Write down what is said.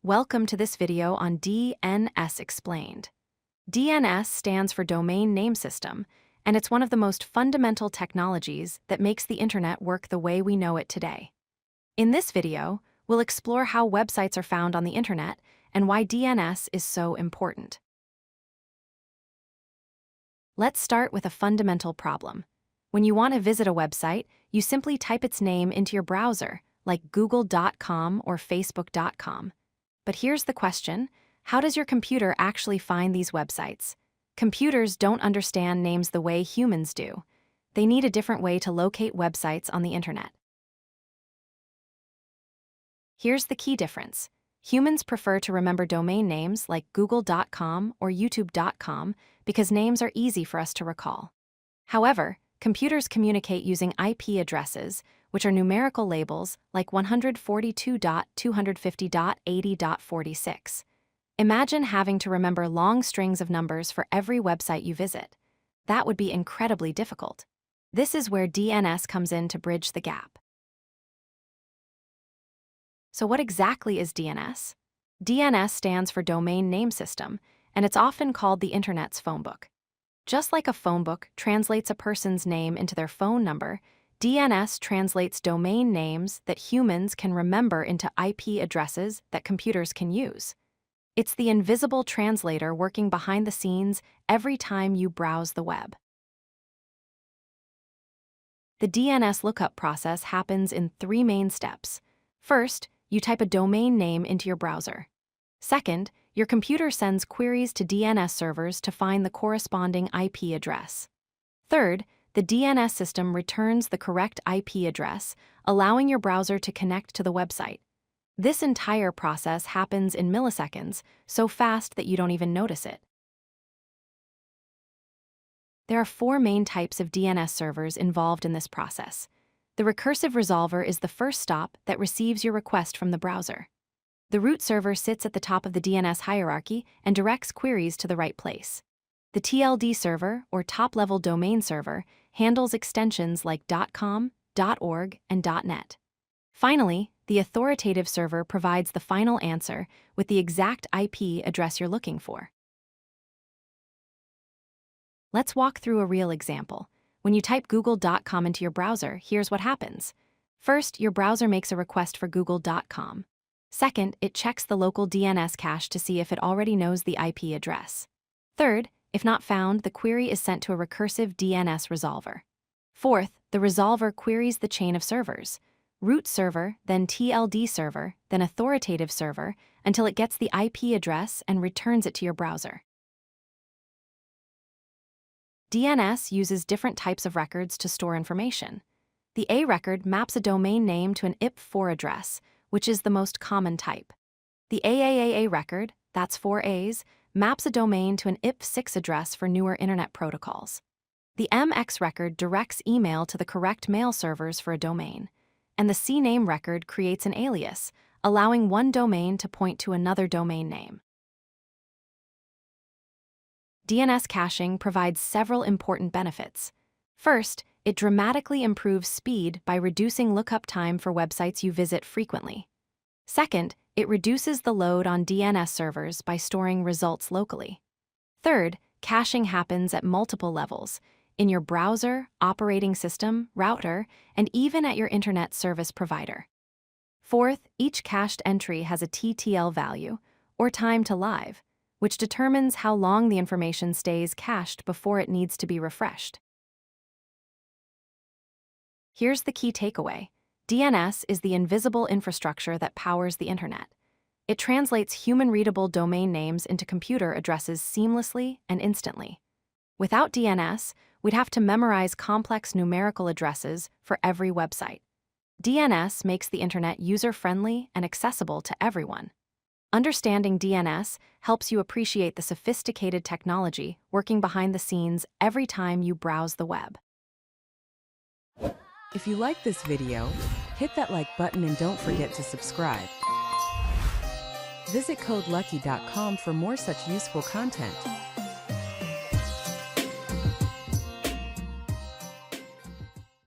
Welcome to this video on DNS Explained. DNS stands for Domain Name System, and it's one of the most fundamental technologies that makes the internet work the way we know it today. In this video, we'll explore how websites are found on the internet and why DNS is so important. Let's start with a fundamental problem. When you want to visit a website, you simply type its name into your browser, like google.com or facebook.com. But here's the question: how does your computer actually find these websites? Computers don't understand names the way humans do. They need a different way to locate websites on the internet. Here's the key difference. Humans prefer to remember domain names like google.com or youtube.com because names are easy for us to recall. However, computers communicate using IP addresses, which are numerical labels like 142.250.80.46. Imagine having to remember long strings of numbers for every website you visit. That would be incredibly difficult. This is where DNS comes in to bridge the gap. So what exactly is DNS? DNS stands for Domain Name System, and it's often called the Internet's phone book. Just like a phone book translates a person's name into their phone number, DNS translates domain names that humans can remember into IP addresses that computers can use. It's the invisible translator working behind the scenes every time you browse the web. The DNS lookup process happens in 3 main steps. First, you type a domain name into your browser. Second, your computer sends queries to DNS servers to find the corresponding IP address. Third, the DNS system returns the correct IP address, allowing your browser to connect to the website. This entire process happens in milliseconds, so fast that you don't even notice it. There are 4 main types of DNS servers involved in this process. The recursive resolver is the first stop that receives your request from the browser. The root server sits at the top of the DNS hierarchy and directs queries to the right place. The TLD server, or top-level domain server, handles extensions like .com, .org, and .net. Finally, the authoritative server provides the final answer with the exact IP address you're looking for. Let's walk through a real example. When you type google.com into your browser, here's what happens. First, your browser makes a request for google.com. Second, it checks the local DNS cache to see if it already knows the IP address. Third, if not found, the query is sent to a recursive DNS resolver. Fourth, the resolver queries the chain of servers: root server, then TLD server, then authoritative server, until it gets the IP address and returns it to your browser. DNS uses different types of records to store information. The A record maps a domain name to an IP4 address, which is the most common type. The AAAA record, that's 4 A's, maps a domain to an IP6 address for newer internet protocols. The MX record directs email to the correct mail servers for a domain. And the CNAME record creates an alias, allowing one domain to point to another domain name. DNS caching provides several important benefits. First, it dramatically improves speed by reducing lookup time for websites you visit frequently. Second, it reduces the load on DNS servers by storing results locally. Third, caching happens at multiple levels: in your browser, operating system, router, and even at your internet service provider. Fourth, each cached entry has a TTL value, or time to live, which determines how long the information stays cached before it needs to be refreshed. Here's the key takeaway. DNS is the invisible infrastructure that powers the internet. It translates human-readable domain names into computer addresses seamlessly and instantly. Without DNS, we'd have to memorize complex numerical addresses for every website. DNS makes the internet user-friendly and accessible to everyone. Understanding DNS helps you appreciate the sophisticated technology working behind the scenes every time you browse the web. If you like this video, hit that like button and don't forget to subscribe. Visit codelucky.com for more such useful content.